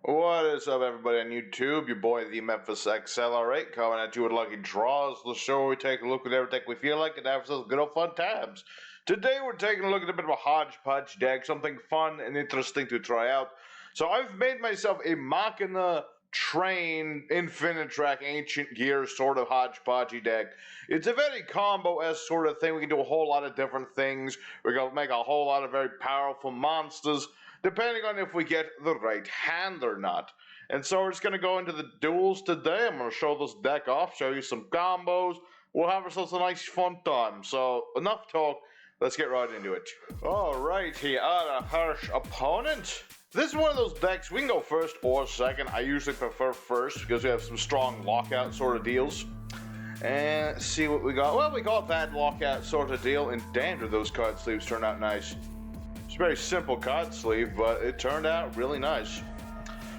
What is up, everybody on YouTube? Your boy, the Memphis XLR8, coming at you with Lucky Draws, the show where we take a look at every deck we feel like and have ourselves good old fun times. Today, we're taking a look at a bit of a hodgepodge deck, something fun and interesting to try out. So, I've made myself a Machina train Infinitrack ancient gear sort of hodgepodgey deck. It's a very combo-esque sort of thing. We can do a whole lot of different things. We're going to make a whole lot of very powerful monsters, depending on if we get the right hand or not. And so we're just going to go into the duels today. I'm going to show this deck off, show you some combos. We'll have ourselves a nice fun time. So enough talk, let's get right into it. Alright, here are a harsh opponent. This is one of those decks, we can go first or second. I usually prefer first because we have some strong lockout sort of deals. And let's see what we got. Well, we got that lockout sort of deal, and damn, did those card sleeves turn out nice. It's a very simple card sleeve, but it turned out really nice.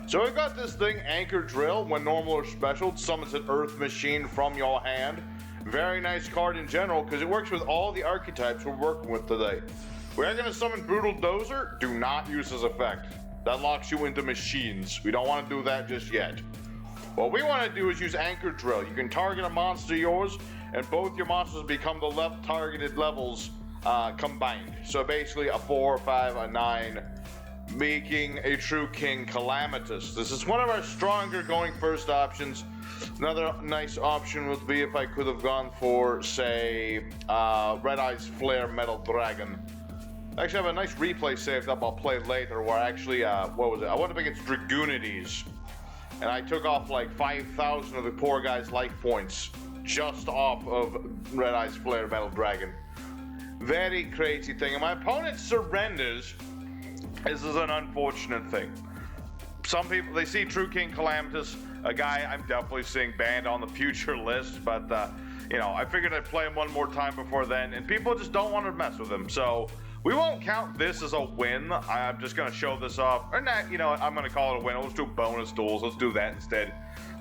So we've got this thing, Anchor Drill. When normal or special, it summons an Earth Machine from your hand. Very nice card in general, because it works with all the archetypes we're working with today. We are going to summon Brutal Dozer. Do not use this effect. That locks you into machines. We don't want to do that just yet. What we want to do is use Anchor Drill. You can target a monster yours, and both your monsters become the left targeted levels combined. So basically a 4, 5, a 9, making a true king Calamitous. This is one of our stronger going first options. Another nice option would be if I could have gone for, say, Red Eyes Flare Metal Dragon. I actually have a nice replay saved up I'll play later where I actually, what was it? I went up against Dragoonides, and I took off like 5,000 of the poor guy's life points just off of Red Eyes Flare Metal Dragon. Very crazy thing. And my opponent surrenders. This is an unfortunate thing. Some people, they see True King Calamitous, a guy I'm definitely seeing banned on the future list, but, you know, I figured I'd play him one more time before then, and people just don't want to mess with him, so we won't count this as a win. I'm just going to show this off. Or not, you know what, I'm going to call it a win. Let's do bonus duels. Let's do that instead.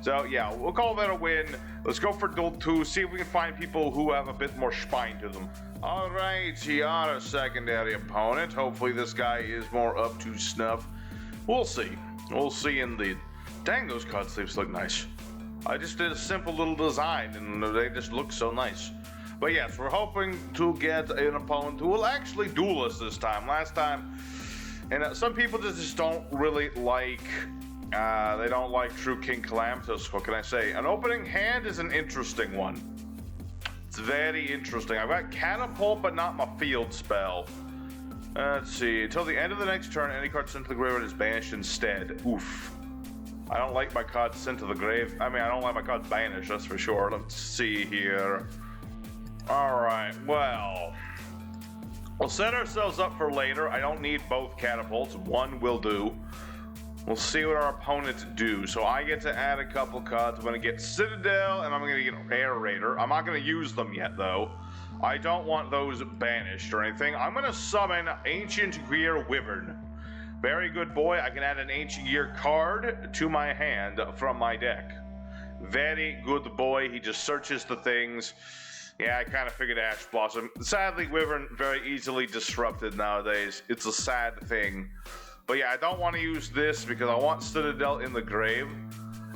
So, yeah, we'll call that a win. Let's go for duel 2, see if we can find people who have a bit more spine to them. Alright, here are a secondary opponent. Hopefully this guy is more up to snuff. We'll see. We'll see indeed. Dang, those card sleeves look nice. I just did a simple little design, and they just look so nice. But yes, we're hoping to get an opponent who will actually duel us this time. Last time, and some people just don't really like, they don't like True King Calamitous. What can I say? An opening hand is an interesting one. It's very interesting. I've got Catapult, but not my field spell. Let's see. Until the end of the next turn, any card sent to the graveyard is banished instead. Oof. I don't like my cards sent to the grave. I mean, I don't like my cards banished, that's for sure. Let's see here. Alright, well, we'll set ourselves up for later. I don't need both catapults. One will do. We'll see what our opponents do. So I get to add a couple cards. I'm going to get Citadel, and I'm going to get Air Raider. I'm not going to use them yet, though. I don't want those banished or anything. I'm going to summon Ancient Gear Wyvern. Very good boy. I can add an Ancient Gear card to my hand from my deck. Very good boy. He just searches the things. Yeah, I kind of figured Ash Blossom. Sadly, Wyvern very easily disrupted nowadays. It's a sad thing. But yeah, I don't want to use this because I want Citadel in the grave.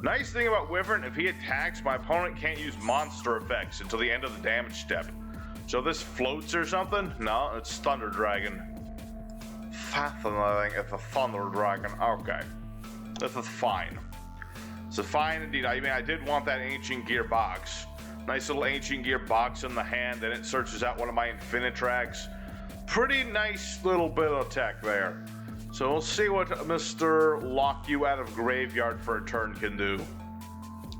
Nice thing about Wyvern, if he attacks, my opponent can't use monster effects until the end of the damage step. So this floats or something? No, it's Thunder Dragon. Fascinating, it's a Thunder Dragon. Okay. This is fine. It's fine indeed. I mean, I did want that Ancient Gear box. Nice little Ancient Gear box in the hand, and it searches out one of my Infinitracks. Pretty nice little bit of tech there. So we'll see what Mr. Lock You Out of Graveyard for a turn can do.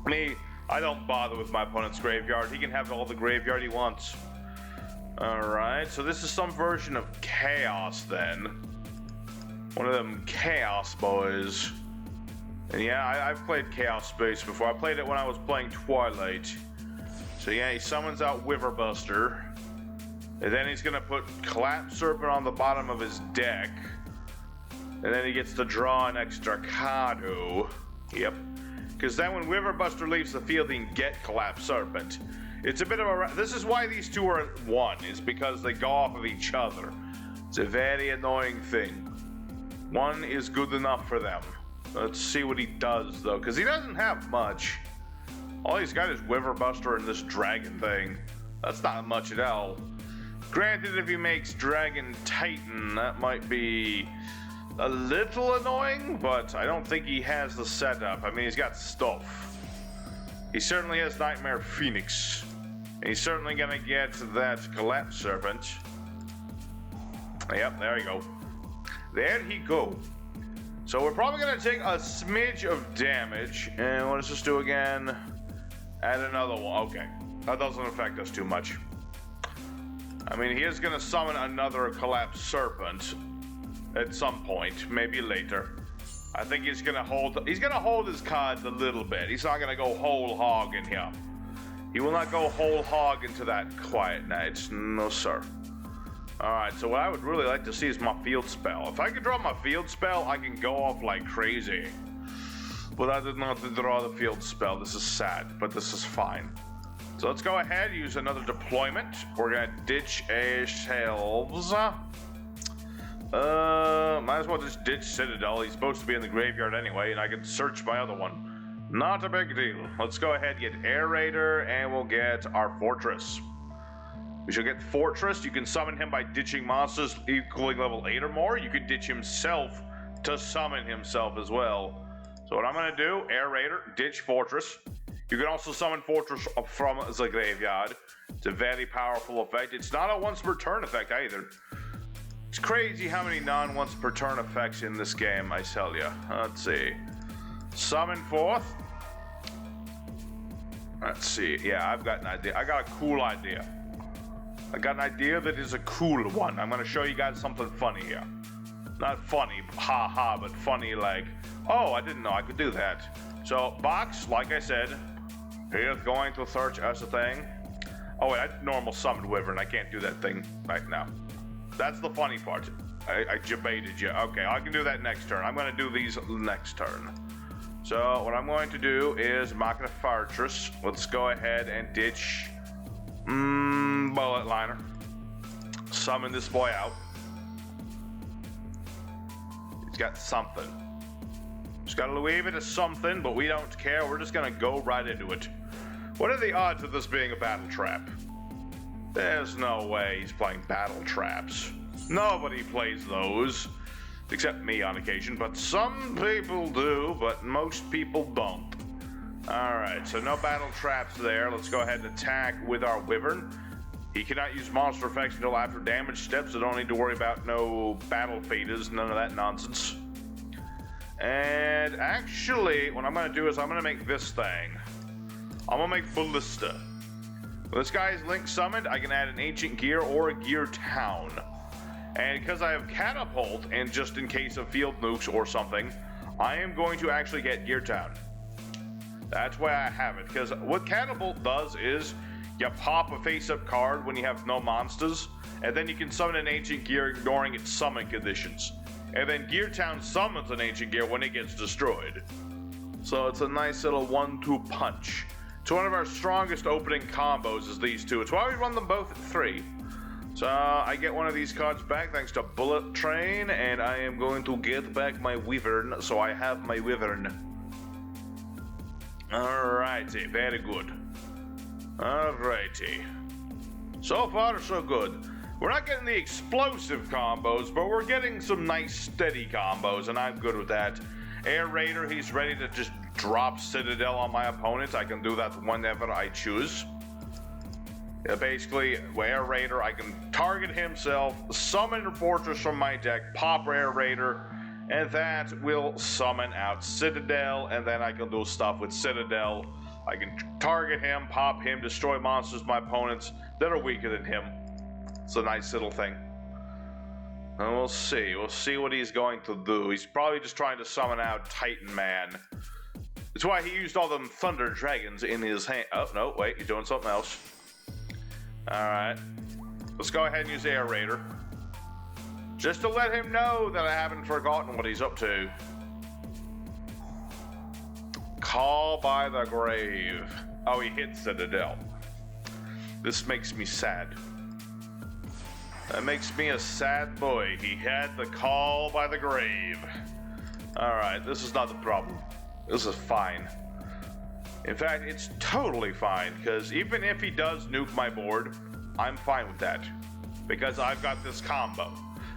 Me, I don't bother with my opponent's graveyard. He can have all the graveyard he wants. Alright, so this is some version of Chaos then. One of them Chaos boys. And yeah, I've played Chaos Space before. I played it when I was playing Twilight. So yeah, he summons out Wiverbuster. And then he's gonna put Collapse Serpent on the bottom of his deck. And then he gets to draw an extra Kado. Yep. Because then when Wiverbuster leaves the field, he can get Collapse Serpent. It's a bit of a... This is why these two are at one, is because they go off of each other. It's a very annoying thing. One is good enough for them. Let's see what he does, though, because he doesn't have much. All he's got is Wiverbuster and this dragon thing. That's not much at all. Granted, if he makes Dragon Titan, that might be a little annoying, but I don't think he has the setup. I mean, he's got stuff. He certainly has Nightmare Phoenix. And he's certainly gonna get that Collapse Serpent. Yep, there you go. There he go. So we're probably gonna take a smidge of damage. And what does this do again? Add another one. Okay. That doesn't affect us too much. I mean, he is going to summon another Collapsed Serpent at some point, maybe later. I think he's going to hold his cards a little bit. He's not going to go whole hog in here. He will not go whole hog into that Quiet Night. No, sir. Alright, so what I would really like to see is my field spell. If I could draw my field spell, I can go off like crazy. But I did not draw the field spell. This is sad, but this is fine. So let's go ahead, use another deployment. We're gonna ditch ourselves. Might as well just ditch Citadel. He's supposed to be in the graveyard anyway, and I can search my other one. Not a big deal. Let's go ahead and get Air Raider, and we'll get our Fortress. We shall get Fortress. You can summon him by ditching monsters equaling level 8 or more. You can ditch himself to summon himself as well. So what I'm gonna do, Air Raider, ditch Fortress. You can also summon Fortress from the graveyard. It's a very powerful effect. It's not a once per turn effect either. It's crazy how many non-once per turn effects in this game, I tell ya. Let's see. Summon forth. Let's see. Yeah, I've got an idea. I got a cool idea. I got an idea that is a cool one. I'm going to show you guys something funny here. Not funny, ha, but funny like, oh, I didn't know I could do that. So, box, like I said, he is going to search as a thing. Oh wait, I normal summoned Wyvern. I can't do that thing right now. That's the funny part. I debated you. Okay, I can do that next turn. I'm going to do these next turn. So what I'm going to do is Machina Fortress. Let's go ahead and ditch Bullet Liner. Summon this boy out. He's got something. Just got to leave it as something, but we don't care. We're just going to go right into it. What are the odds of this being a battle trap? There's no way he's playing battle traps. Nobody plays those, except me on occasion, but some people do, but most people don't. Alright, so no battle traps there. Let's go ahead and attack with our Wyvern. He cannot use monster effects until after damage steps, so don't need to worry about no battle phases, none of that nonsense. And actually, what I'm going to do is I'm going to make this thing. I'm going to make Ballista. When this guy is Link summoned, I can add an Ancient Gear or a Gear Town. And because I have Catapult, and just in case of field nukes or something, I am going to actually get Gear Town. That's why I have it. Because what Catapult does is, you pop a face-up card when you have no monsters, and then you can summon an Ancient Gear ignoring its summon conditions. And then Gear Town summons an Ancient Gear when it gets destroyed. So it's a nice little 1-2 punch. It's one of our strongest opening combos is these two. It's why we run them both at 3. So I get one of these cards back thanks to Bullet Train, and I am going to get back my Wyvern, so I have my Wyvern. Alrighty, very good. Alrighty. So far, so good. We're not getting the explosive combos, but we're getting some nice steady combos, and I'm good with that. Air Raider, he's ready to just drop Citadel on my opponents. I can do that whenever I choose. Basically, Air Raider, I can target himself, summon a Fortress from my deck, pop Air Raider, and that will summon out Citadel, and then I can do stuff with Citadel. I can target him, pop him, destroy monsters my opponents that are weaker than him. It's a nice little thing. And we'll see. We'll see what he's going to do. He's probably just trying to summon out Titan Man. That's why he used all them Thunder Dragons in his hand. Oh, no, wait, he's doing something else. Alright. Let's go ahead and use Air Raider. Just to let him know that I haven't forgotten what he's up to. Call by the Grave. Oh, he hit Citadel. This makes me sad. That makes me a sad boy. He had the Call by the Grave. Alright, this is not the problem. This is fine. In fact, it's totally fine, because even if he does nuke my board, I'm fine with that. Because I've got this combo.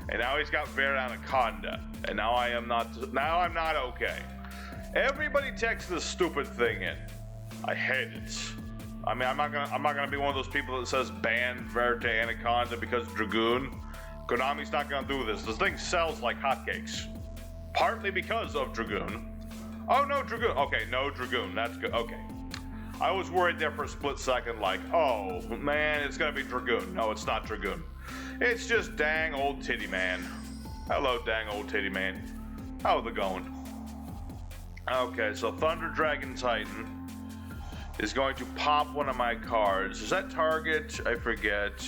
And now he's got Bear Anaconda. And now I'm not okay. Everybody text this stupid thing in. I hate it. I mean, I'm not gonna be one of those people that says ban Verte Anaconda because Dragoon. Konami's not gonna do this. This thing sells like hotcakes. Partly because of Dragoon. Oh, no Dragoon. Okay, no Dragoon. That's good. Okay. I was worried there for a split second, like, oh, man, it's gonna be Dragoon. No, it's not Dragoon. It's just dang old titty man. Hello, dang old titty man. How's it going? Okay, so Thunder Dragon Titan is going to pop one of my cards. Is that target? I forget.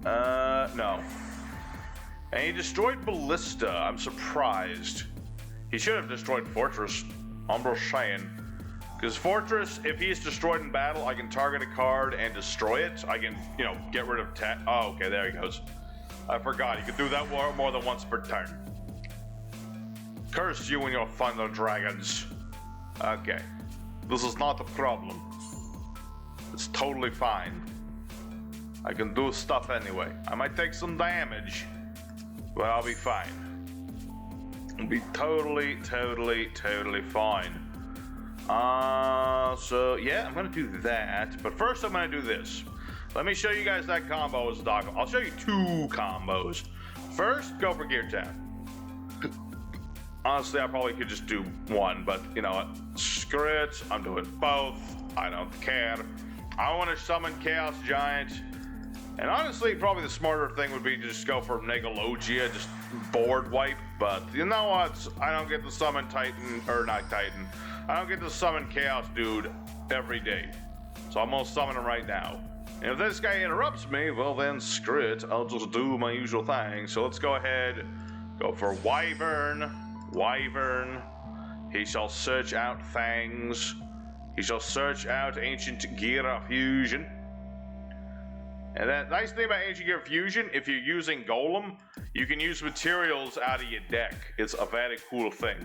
No. And he destroyed Ballista. I'm surprised. He should have destroyed Fortress. I'm just saying. Because Fortress, if he's destroyed in battle, I can target a card and destroy it. I can, get rid of oh, okay, there he goes. I forgot. You can do that more than once per turn. Curse you and your Thunder Dragons. Okay. This is not a problem. It's totally fine. I can do stuff anyway. I might take some damage, but I'll be fine. I'll be totally fine. So yeah, I'm gonna do that. But first I'm gonna do this. Let me show you guys that combo as a dog. I'll show you 2 combos. First, go for Gear Town. Honestly, I probably could just do 1, but you know what? Screw it. I'm doing both. I don't care. I want to summon Chaos Giant. And honestly, probably the smarter thing would be to just go for Megalogia, just board wipe. But you know what? I don't get to summon Titan, or not Titan. I don't get to summon Chaos Dude every day. So I'm gonna summon him right now. And if this guy interrupts me, well then screw it. I'll just do my usual thing. So let's go ahead, go for Wyvern. Wyvern. He shall search out Fangs. He shall search out Ancient Gear Fusion. And that nice thing about Ancient Gear Fusion, if you're using Golem, you can use materials out of your deck. It's a very cool thing.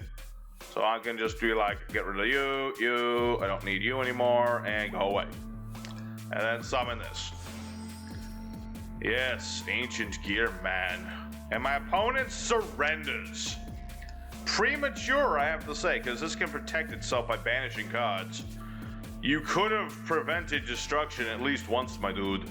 So I can just be like, get rid of you, I don't need you anymore, and go away. And then summon this. Yes, Ancient Gear Man. And my opponent surrenders. Premature, I have to say, because this can protect itself by banishing cards. You could have prevented destruction at least once, my dude.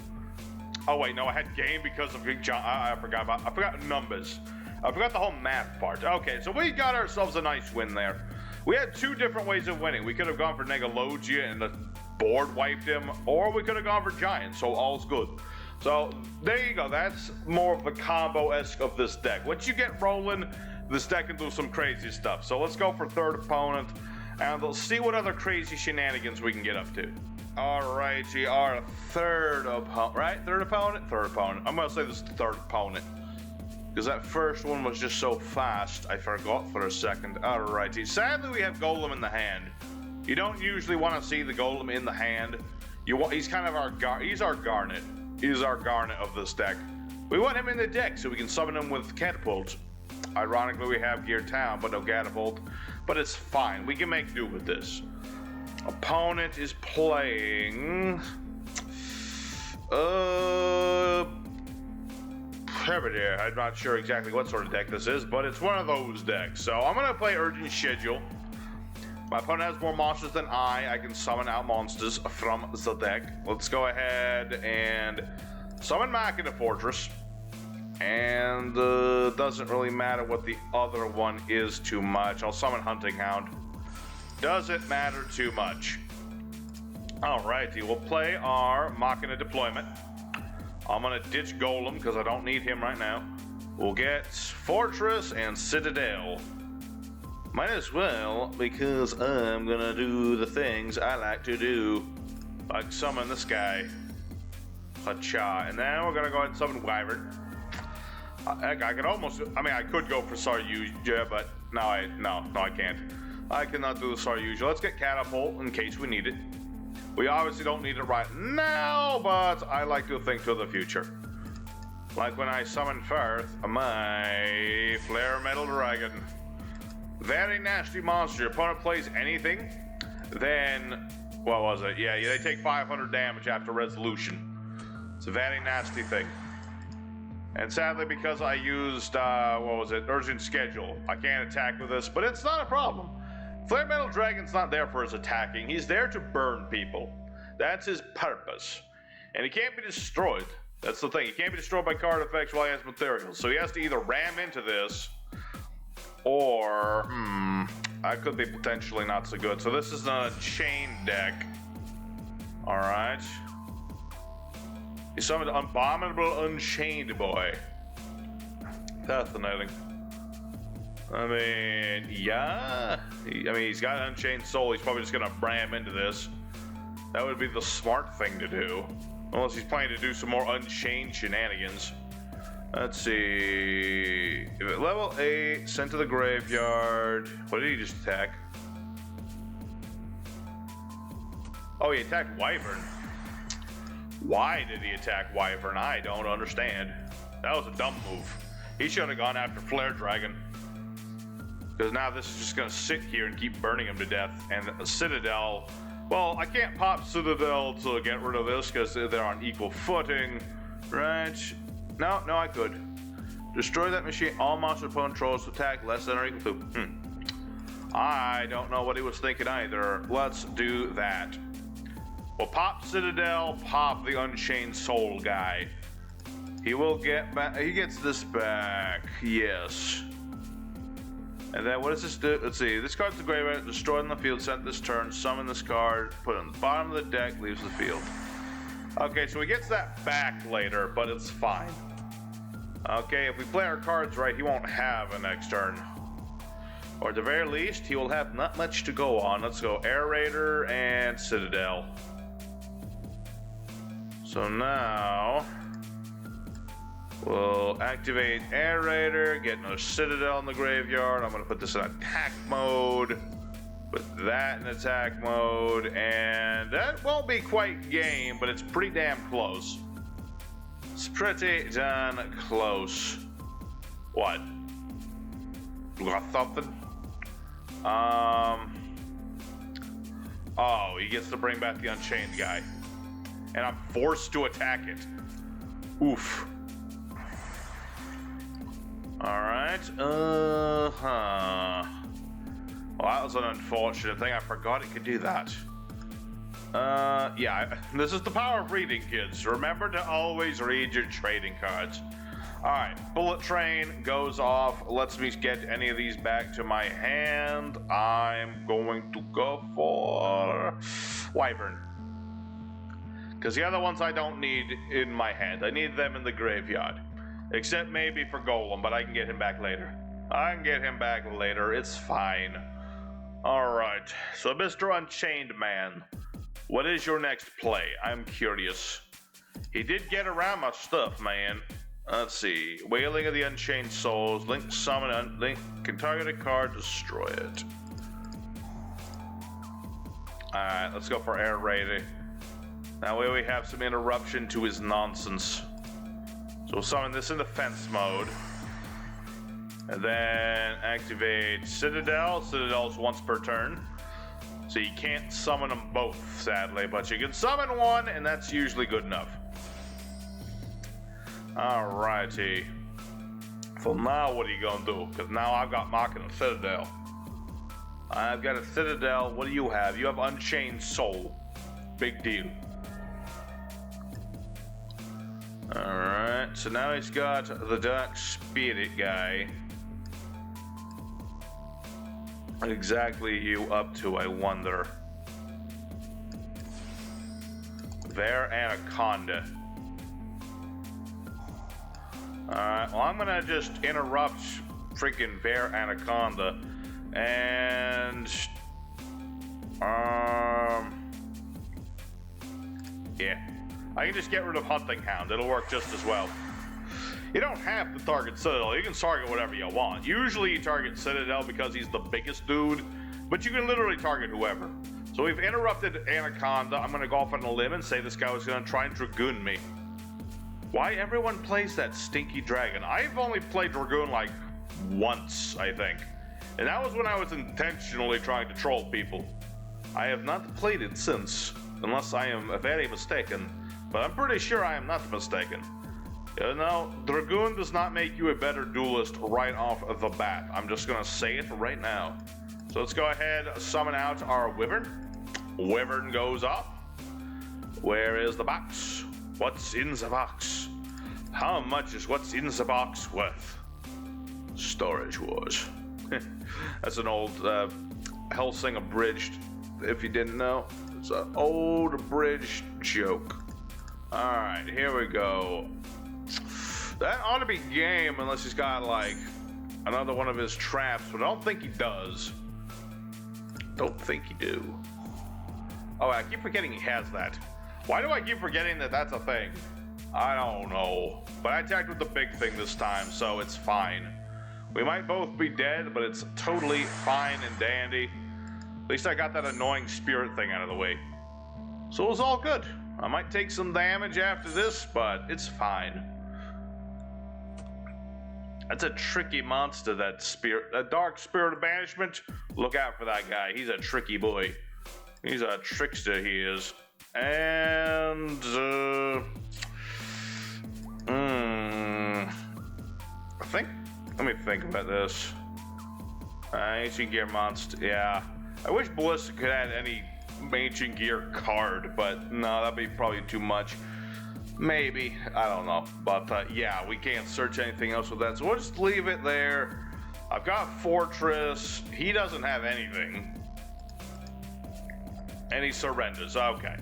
Oh wait, no, I had game because of I forgot numbers. I forgot the whole math part. Okay, so we got ourselves a nice win there. We had 2 different ways of winning. We could have gone for Megalogia and the board wiped him, or we could have gone for Giant, so all's good. So there you go. That's more of the combo-esque of this deck. Once you get rolling, this deck can do some crazy stuff. So let's go for third opponent, and we'll see what other crazy shenanigans we can get up to. Alrighty, our third opponent, right? Third opponent? Third opponent. I'm gonna say this is the third opponent, because that first one was just so fast, I forgot for a second. Alrighty, sadly we have Golem in the hand. You don't usually want to see the Golem in the hand. He's kind of our Garnet. He's our Garnet of this deck. We want him in the deck so we can summon him with Catapult. Ironically, we have Gear Town, but no Catapult. But it's fine. We can make do with this. Opponent is playing... I'm not sure exactly what sort of deck this is, but it's one of those decks. So I'm going to play Urgent Schedule. My opponent has more monsters than I can summon out monsters from the deck. Let's go ahead and summon Machina Fortress. And doesn't really matter what the other one is too much. I'll summon Hunting Hound. Doesn't matter too much. Alrighty, we'll play our Machina deployment. I'm gonna ditch Golem because I don't need him right now. We'll get Fortress and Citadel. Might as well, because I'm gonna do the things I like to do. Like summon this guy. Hacha. And then we're gonna go ahead and summon Wyvern. I could almost, I could go for Saryuja, but no, I can't. I cannot do the Saryuja. Let's get Catapult in case we need it. We obviously don't need it right now, but I like to think to the future. Like when I summoned Firth, my Flare Metal Dragon. Very nasty monster. Your opponent plays anything, then what was it? Yeah, they take 500 damage after resolution. It's a very nasty thing. And sadly, because I used urgent schedule, I can't attack with this, but it's not a problem. Flare Metal Dragon's not there for his attacking. He's there to burn people. That's his purpose. And he can't be destroyed. That's the thing. He can't be destroyed by card effects while he has materials. So he has to either ram into this, or I could be potentially not so good. So this is an Unchained deck. Alright. He summoned Abominable Unchained Boy. Fascinating. I mean, yeah. He's got an Unchained Soul. He's probably just gonna ram into this. That would be the smart thing to do. Unless he's planning to do some more Unchained shenanigans. Let's see. Level 8, sent to the graveyard. What did he just attack? Oh, he attacked Wyvern. Why did he attack Wyvern? I don't understand. That was a dumb move. He should have gone after Flare Dragon. Because now this is just going to sit here and keep burning him to death. And a Citadel... Well, I can't pop Citadel to get rid of this because they're on equal footing. Right? No, I could. Destroy that machine. All monster opponent controls attack less than or equal to. I don't know what he was thinking either. Let's do that. We'll pop Citadel, pop the Unchained Soul guy. He will get back. He gets this back. Yes. And then what does this do? Let's see. This card's the graveyard. Destroyed on the field. Sent this turn. Summon this card. Put it on the bottom of the deck. Leaves the field. Okay, so he gets that back later, but it's fine. Okay, if we play our cards right, he won't have a next turn. Or at the very least, he will have not much to go on. Let's go Air Raider and Citadel. So now we'll activate Air Raider, get another Citadel in the graveyard. I'm going to put this in attack mode. Put that in attack mode, and that won't be quite game, but it's pretty damn close. It's pretty damn close. What? Got something? Oh, he gets to bring back the Unchained guy. And I'm forced to attack it. Oof. Alright, Well, that was an unfortunate thing. I forgot it could do that. Yeah, this is the power of reading, kids. Remember to always read your trading cards. Alright, Bullet Train goes off. Lets me get any of these back to my hand. I'm going to go for Wyvern. Because the other ones I don't need in my hand. I need them in the graveyard. Except maybe for Golem, but I can get him back later. It's fine. Alright, so Mr. Unchained Man, what is your next play? I'm curious. He did get around my stuff, man. Let's see. Wailing of the Unchained Souls. Link summon. Link can target a card, destroy it. Alright, let's go for Air Raider. That way we have some interruption to his nonsense. So we'll summon this in defense mode. And then activate Citadel. Citadel's once per turn. So you can't summon them both, sadly. But you can summon one, and that's usually good enough. Alrighty. So now what are you gonna do? Because now I've got Machina Citadel. I've got a Citadel. What do you have? You have Unchained Soul. Big deal. Alright, so now he's got the Dark Spirit guy. What exactly are you up to, I wonder? Their Anaconda. Alright, well, I'm gonna just interrupt freaking Bear Anaconda. And... yeah. I can just get rid of Hunting Hound. It'll work just as well. You don't have to target Citadel. You can target whatever you want. Usually you target Citadel because he's the biggest dude, but you can literally target whoever. So we've interrupted Anaconda. I'm going to go off on a limb and say this guy was going to try and Dragoon me. Why everyone plays that stinky dragon? I've only played Dragoon like once, I think. And that was when I was intentionally trying to troll people. I have not played it since, unless I am very mistaken. But I'm pretty sure I am not mistaken. You know, Dragoon does not make you a better duelist right off the bat. I'm just gonna say it right now. So let's go ahead, summon out our Wyvern. Wyvern goes up. Where is the box? What's in the box? How much is what's in the box worth? Storage Wars. That's an old Hellsing abridged, if you didn't know. It's an old abridged joke. Alright, here we go. That ought to be game unless he's got like another one of his traps, but I don't think he does. Don't think he do. Oh, I keep forgetting he has that. Why do I keep forgetting that that's a thing? I don't know. But I attacked with the big thing this time, so it's fine. We might both be dead, but it's totally fine and dandy. At least I got that annoying spirit thing out of the way. So it was all good. I might take some damage after this, but it's fine. That's a tricky monster, that dark spirit of banishment. Look out for that guy. He's a tricky boy. He's a trickster, he is. And let me think about this. Ancient Gear monster, yeah. I wish Ballista could add any Ancient Gear card, but no, that'd be probably too much. Maybe, I don't know, but yeah, we can't search anything else with that, so we'll just leave it there. I've got Fortress. He doesn't have anything. And he surrenders, okay.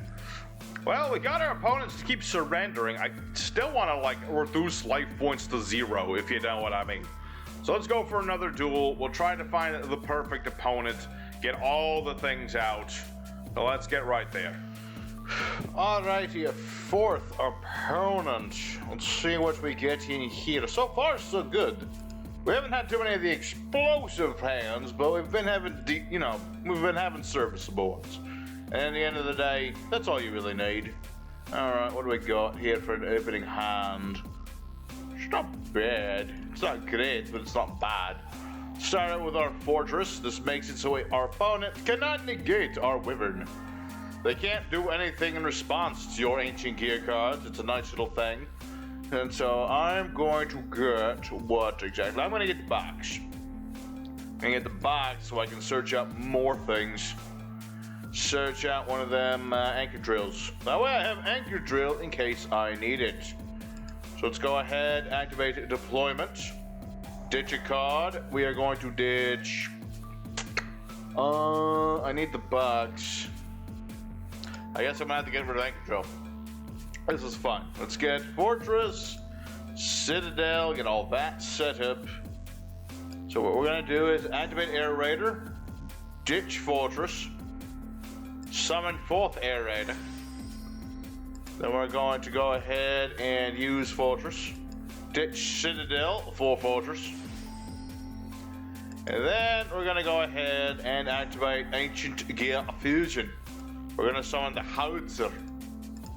Well, we got our opponents to keep surrendering. I still want to, like, reduce life points to 0, if you know what I mean. So let's go for another duel. We'll try to find the perfect opponent, get all the things out. So let's get right there. Alrighty, fourth opponent. Let's see what we get in here. So far, so good. We haven't had too many of the explosive hands, but we've been having, we've been having serviceable ones. And at the end of the day, that's all you really need. Alright, what do we got here for an opening hand? It's not bad. It's not great, but it's not bad. Start out with our Fortress. This makes it so our opponent cannot negate our Wyvern. They can't do anything in response to your Ancient Gear cards. It's a nice little thing. And so I'm going to get what exactly? I'm going to get the box. I'm going to get the box so I can search out more things. Search out one of them anchor drills. That way I have anchor drill in case I need it. So let's go ahead, activate deployment. Ditch a card. We are going to ditch. I need the box. I guess I'm gonna have to get rid of anchor drill. This is fun. Let's get Fortress, Citadel, get all that set up. So what we're gonna do is activate Air Raider, ditch Fortress, summon fourth Air Raider. Then we're going to go ahead and use Fortress, ditch Citadel for Fortress. And then we're gonna go ahead and activate Ancient Gear Fusion. We're gonna summon the Howitzer,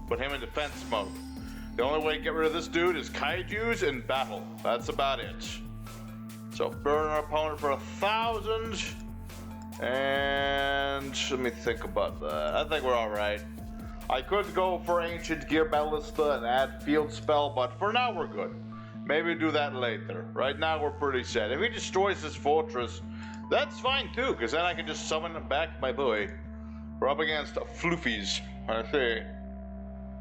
put him in defense mode. The only way to get rid of this dude is Kaijus and battle. That's about it. So burn our opponent for 1,000. And let me think about that. I think we're alright. I could go for Ancient Gear Ballista and add Field Spell, but for now we're good. Maybe do that later. Right now we're pretty set. If he destroys this fortress, that's fine too, because then I can just summon him back, my boy. We're up against Fluffies, I see.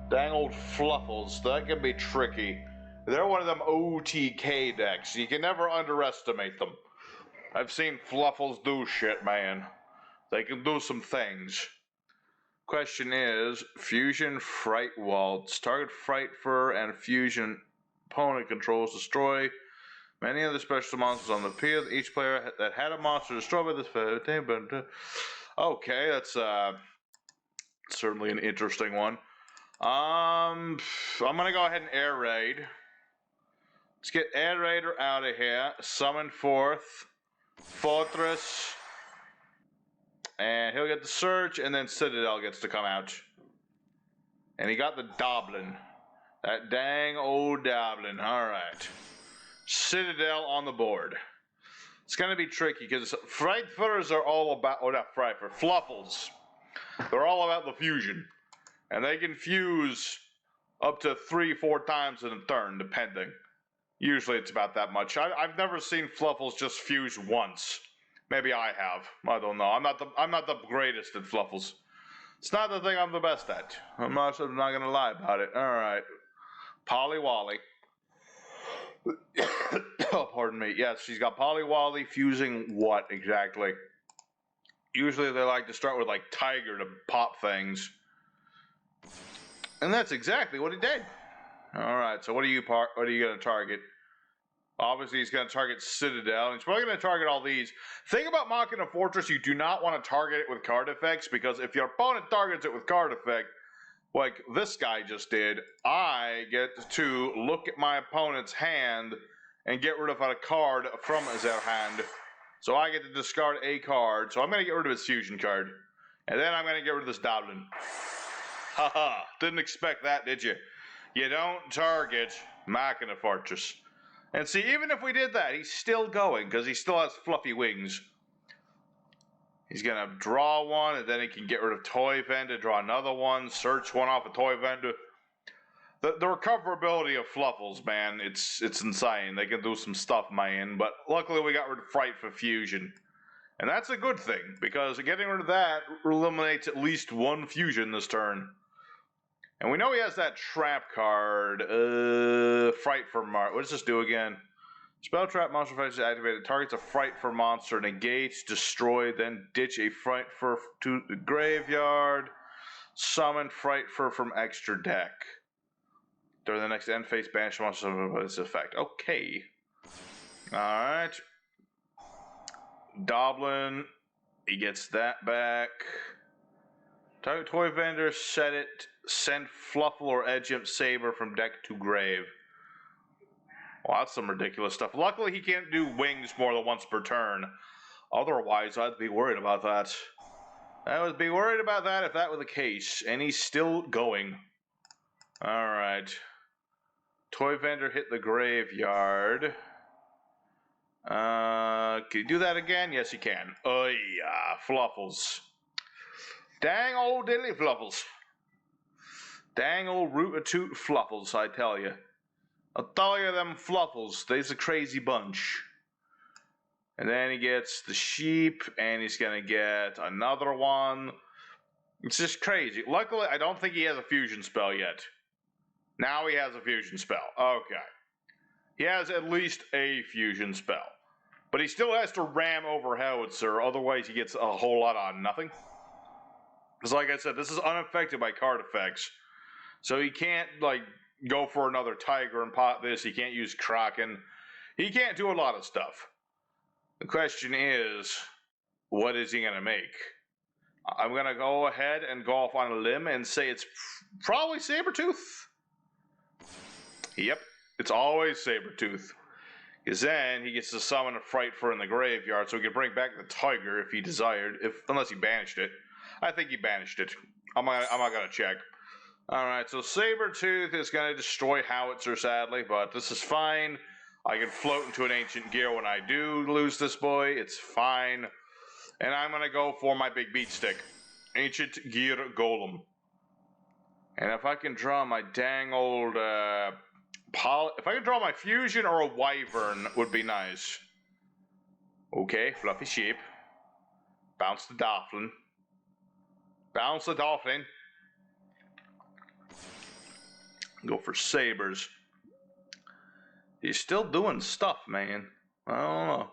Dang old Fluffals, that can be tricky. They're one of them OTK decks. You can never underestimate them. I've seen Fluffals do shit, man. They can do some things. Question is, Fusion Fright Waltz. Target Fright Fur and Fusion opponent controls destroy many of the special monsters on the field. Each player that had a monster destroyed by this field. Okay, that's certainly an interesting one. I'm gonna go ahead and Air Raid. Let's get Air Raider out of here. Summon forth Fortress. And he'll get the Search, and then Citadel gets to come out. And he got the Doblin. That dang old Doblin. Alright. Citadel on the board. It's going to be tricky because Frightfurers are all about, oh, not Frightfur, Fluffals. They're all about the fusion. And they can fuse up to 3-4 times in a turn, depending. Usually it's about that much. I've never seen Fluffals just fuse once. Maybe I have. I don't know. I'm not the greatest at Fluffals. It's not the thing I'm the best at. I'm not gonna lie about it. Alright. Polly Wally. Oh, pardon me. Yes, she's got Polly Wally fusing what exactly? Usually they like to start with like Tiger to pop things. And that's exactly what he did. Alright, so what are you gonna target? Obviously, he's going to target Citadel, and he's probably going to target all these. Thing about Machina Fortress, you do not want to target it with card effects, because if your opponent targets it with card effect, like this guy just did, I get to look at my opponent's hand and get rid of a card from their hand. So I get to discard a card, so I'm going to get rid of his fusion card. And then I'm going to get rid of this Dueling. Haha, didn't expect that, did you? You don't target Machina Fortress. And see, even if we did that, he's still going, because he still has fluffy wings. He's going to draw one, and then he can get rid of Toy Vendor, draw another one, search one off a Toy Vendor. The recoverability of Fluffals, man, it's insane. They can do some stuff, man, but luckily we got rid of Fright for Fusion. And that's a good thing, because getting rid of that eliminates at least one fusion this turn. And we know he has that trap card, Fright for What does this do again? Spell trap monster fight is activated. Targets a Fright for monster, negates, destroy, then ditch a Fright for to the graveyard. Summon Fright for from extra deck. During the next end phase, banish monster with this effect. Okay. Alright. Doblin, he gets that back. Target Toy Vendor, set it. Send Fluffal or Edgemp Saber from deck to grave. Well, that's some ridiculous stuff. Luckily, he can't do wings more than once per turn. Otherwise, I'd be worried about that. I would be worried about that if that were the case. And he's still going. Alright. Toy Vendor hit the graveyard. Can you do that again? Yes, you can. Oh, yeah. Fluffals. Dang old dilly Fluffals. Dang old root-a-toot Fluffals, I tell you. I'll tell you them Fluffals, they's a crazy bunch. And then he gets the sheep, and he's gonna get another one. It's just crazy. Luckily, I don't think he has a fusion spell yet. Now he has a fusion spell. Okay. He has at least a fusion spell. But he still has to ram over Howitzer, otherwise he gets a whole lot on nothing. Because like I said, this is unaffected by card effects. So he can't, like, go for another Tiger and pot this. He can't use Kraken. He can't do a lot of stuff. The question is, what is he going to make? I'm going to go ahead and go off on a limb and say it's probably Sabretooth. Yep, it's always Sabretooth. Because then he gets to summon a Frightfur in the graveyard, so he can bring back the Tiger if he desired, unless he banished it. I think he banished it. I'm not going to check. Alright, so Sabretooth is going to destroy Howitzer, sadly, but this is fine. I can float into an Ancient Gear when I do lose this boy. It's fine. And I'm going to go for my big beat stick. Ancient Gear Golem. And if I can draw my dang old... if I can draw my Fusion or a Wyvern, would be nice. Okay, Fluffy Sheep. Bounce the Dolphin. Bounce the Dolphin. Go for Sabers. He's still doing stuff, man. I don't know.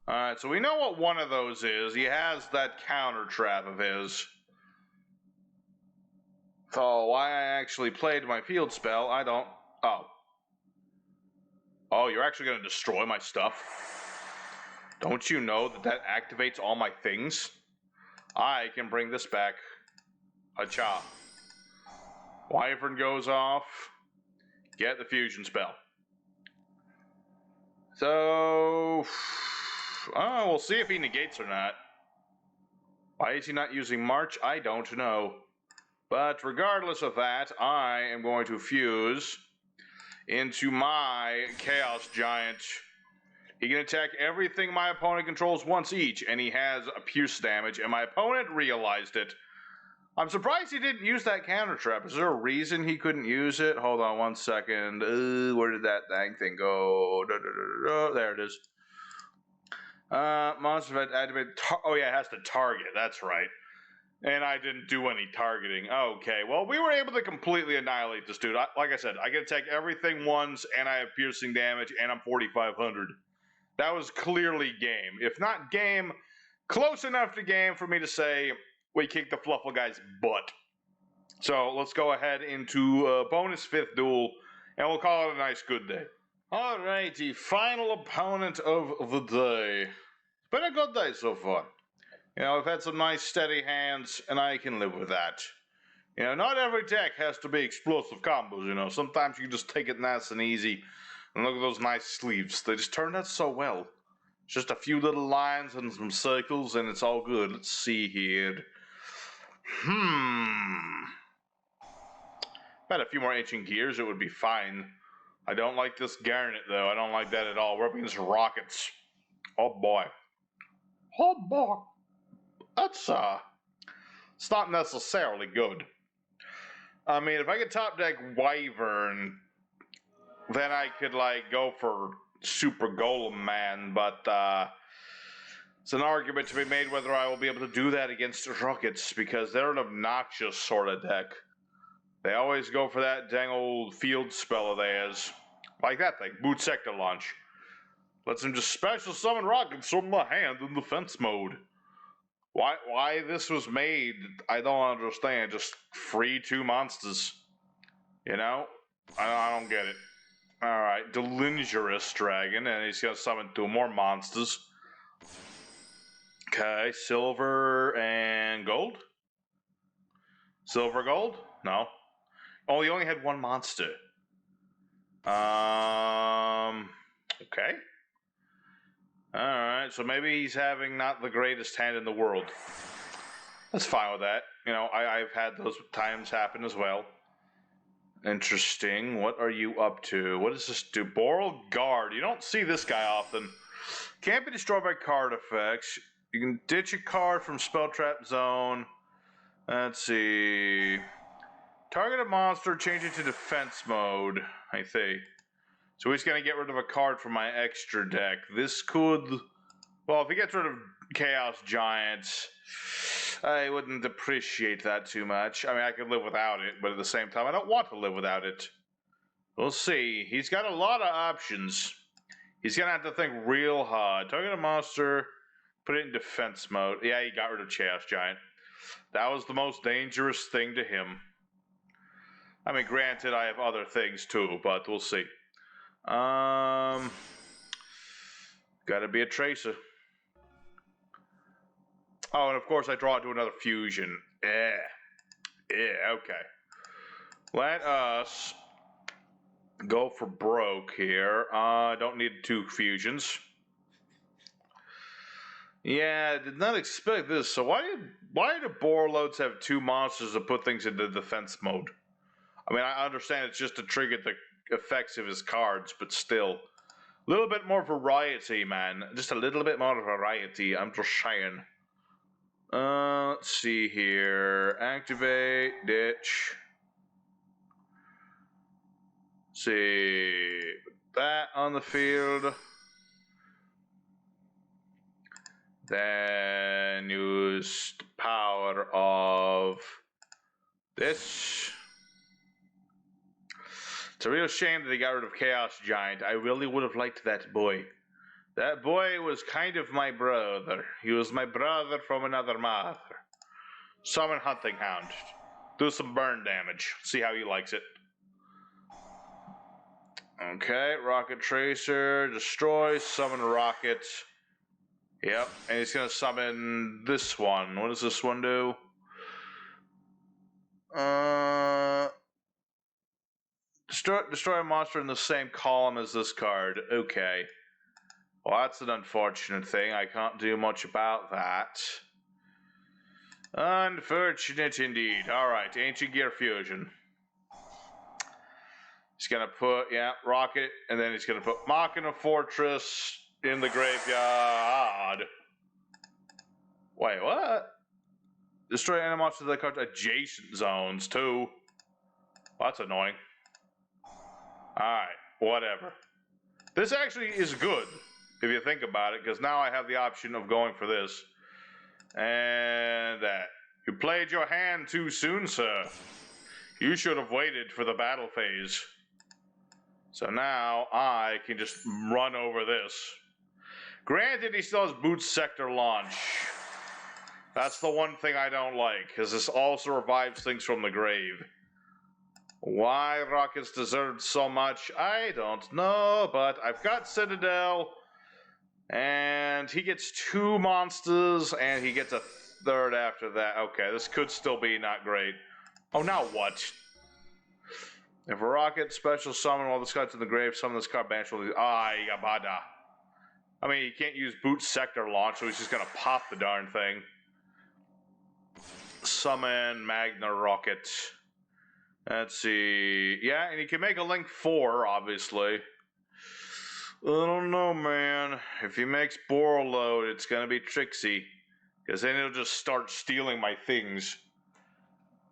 Alright, so we know what one of those is. He has that counter trap of his. So why I actually played my field spell, I don't... Oh. Oh, you're actually going to destroy my stuff? Don't you know that that activates all my things? I can bring this back. Hacha. Wyvern goes off. Get the fusion spell. So... Oh, we'll see if he negates or not. Why is he not using March? I don't know. But regardless of that, I am going to fuse into my Chaos Giant He can attack everything my opponent controls once each, and he has a pierce damage, and my opponent realized it. I'm surprised he didn't use that counter trap. Is there a reason he couldn't use it? Hold on 1 second. Where did that dang thing go? There it is. Monster event activate. Oh yeah, it has to target. That's right. And I didn't do any targeting. Okay, well, we were able to completely annihilate this dude. Like I said, I can attack everything once, and I have piercing damage, and I'm 4,500. That was clearly game. If not game, close enough to game for me to say we kicked the Fluffal guy's butt. So let's go ahead into bonus 5th duel, and we'll call it a nice good day. Alrighty, final opponent of the day. It's been a good day so far. You know, I've had some nice steady hands, and I can live with that. You know, not every deck has to be explosive combos, you know. Sometimes you just take it nice and easy. And look at those nice sleeves. They just turned out so well. Just a few little lines and some circles, and it's all good. Let's see here. Had a few more ancient gears, it would be fine. I don't like this Garnet, though. I don't like that at all. We're up against Rockets. Oh, boy. Oh, boy. That's, it's not necessarily good. I mean, if I could top deck Wyvern, then I could, like, go for Super Golem Man, but, it's an argument to be made whether I will be able to do that against Rockets, because they're an obnoxious sort of deck. They always go for that dang old field spell of theirs. Like that thing, Boot Sector Launch. Lets them just special summon Rockets from my hand in defense mode. Why this was made, I don't understand. Just free 2 monsters. You know? I don't get it. Alright, Delingerous Dragon, and he's gonna summon 2 more monsters. Okay, silver and gold? Silver gold? No. Oh, he only had 1 monster. Okay. Alright, so maybe he's having not the greatest hand in the world. That's fine with that. You know, I've had those times happen as well. Interesting. What are you up to? What does this do? Boral Guard. You don't see this guy often. Can't be destroyed by card effects. You can ditch a card from Spell Trap Zone. Let's see. Target a monster, change it to defense mode, I think. So he's going to get rid of a card from my extra deck. This could... Well, if he gets rid of Chaos Giants, I wouldn't appreciate that too much. I mean, I could live without it, but at the same time, I don't want to live without it. We'll see. He's got a lot of options. He's going to have to think real hard. Target a monster, put it in defense mode. Yeah, he got rid of Chaos Giant. That was the most dangerous thing to him. I mean, granted, I have other things too, but we'll see. Gotta be a Tracer. Oh, and of course I draw it to another fusion. Yeah, okay. Let us go for broke here. Don't need 2 fusions. Yeah, I did not expect this. So why do Borloads have 2 monsters to put things into defense mode? I mean, I understand it's just to trigger the effects of his cards, but still. A little bit more variety, man. Just a little bit more variety, I'm just saying. Let's see here. Activate, ditch. Let's see. Put that on the field. Then use the power of this. It's a real shame that they got rid of Chaos Giant. I really would have liked that boy. That boy was kind of my brother. He was my brother from another mother. Summon Hunting Hound. Do some burn damage. See how he likes it. Okay, Rocket Tracer. Destroy, summon Rocket. Yep, and he's going to summon this one. What does this one do? Destroy a monster in the same column as this card. Okay. Well, that's an unfortunate thing. I can't do much about that. Unfortunate indeed. Alright, Ancient Gear Fusion. He's going to put, yeah, Rocket, and then he's going to put Machina Fortress, in the graveyard. Wait, what? Destroy any monsters that come to adjacent zones, too. Well, that's annoying. Alright, whatever. This actually is good, if you think about it, because now I have the option of going for this. And that. You played your hand too soon, sir. You should have waited for the battle phase. So now I can just run over this. Granted, he still has Boots Sector Launch. That's the one thing I don't like, because this also revives things from the grave. Why Rockets deserved so much, I don't know, but I've got Citadel, and he gets 2 monsters, and he gets a 3rd after that. Okay, this could still be not great. Oh, now what? If a Rocket special summon while this guy's in the grave, summon this card banish will Yabada. I mean, you can't use Boot Sector Launch, so he's just gonna pop the darn thing. Summon Magna Rocket. Let's see. Yeah, and you can make a Link 4, obviously. I don't know, man. If he makes Borload, it's gonna be tricksy. Because then he'll just start stealing my things.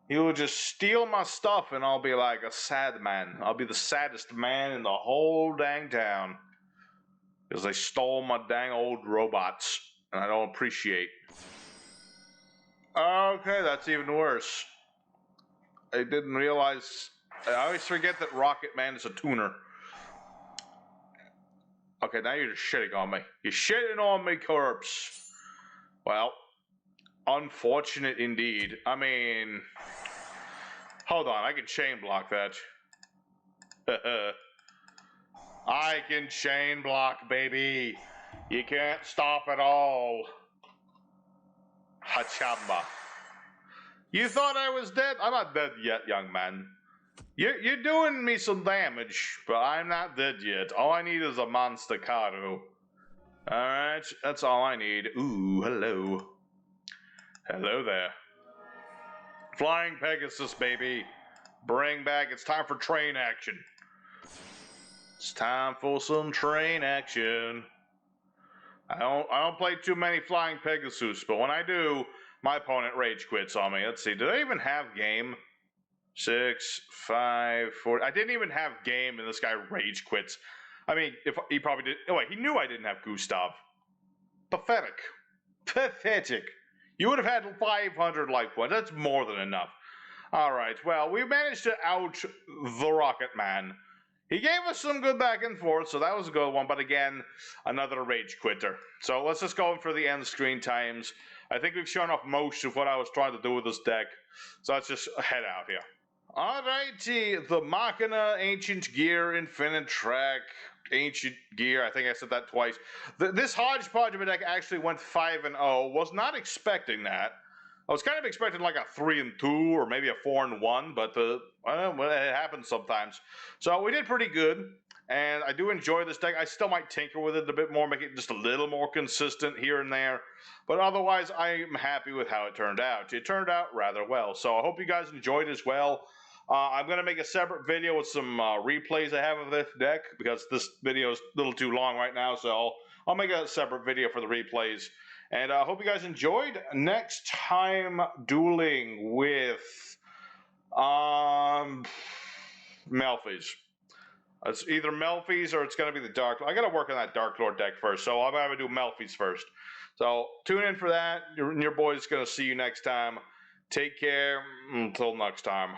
He'll just steal my stuff and I'll be like a sad man. I'll be the saddest man in the whole dang town. Because they stole my dang old robots. And I don't appreciate. Okay, that's even worse. I didn't realize. I always forget that Rocket Man is a tuner. Okay, now you're just shitting on me. You're shitting on me, corpse. Well, unfortunate indeed. I mean, hold on, I can chain block that. I can chain block, baby. You can't stop it all. Hachamba. You thought I was dead? I'm not dead yet, young man. You're doing me some damage, but I'm not dead yet. All I need is a monster Karu. Alright, that's all I need. Ooh, hello. Hello there. Flying Pegasus, baby. Bring back, it's time for train action. It's time for some train action. I don't play too many Flying Pegasus, but when I do, my opponent rage quits on me. Let's see, did I even have game? 6, 5, 4. I didn't even have game, and this guy rage quits. I mean, if he probably did. Oh wait, he knew I didn't have Gustav. Pathetic. Pathetic. You would have had 500 life points. That's more than enough. All right. Well, we managed to out the Rocket Man. He gave us some good back and forth, so that was a good one. But again, another rage quitter. So let's just go in for the end screen times. I think we've shown off most of what I was trying to do with this deck. So let's just head out here. Alrighty, the Machina, Ancient Gear, Infinitrack, Ancient Gear. I think I said that twice. This hodgepodge of a deck actually went 5-0. Was not expecting that. I was kind of expecting like a 3-2 or maybe a 4-1, but it happens sometimes. So we did pretty good, and I do enjoy this deck. I still might tinker with it a bit more, make it just a little more consistent here and there. But otherwise, I'm happy with how it turned out. It turned out rather well. So I hope you guys enjoyed as well. I'm going to make a separate video with some replays I have of this deck, because this video is a little too long right now, so I'll make a separate video for the replays. And I hope you guys enjoyed. Next time, dueling with Melfi's. It's either Melfi's or it's going to be the Dark Lord. I got to work on that Dark Lord deck first, so I'm going to do Melfi's first. So tune in for that. Your boy's going to see you next time. Take care. Until next time.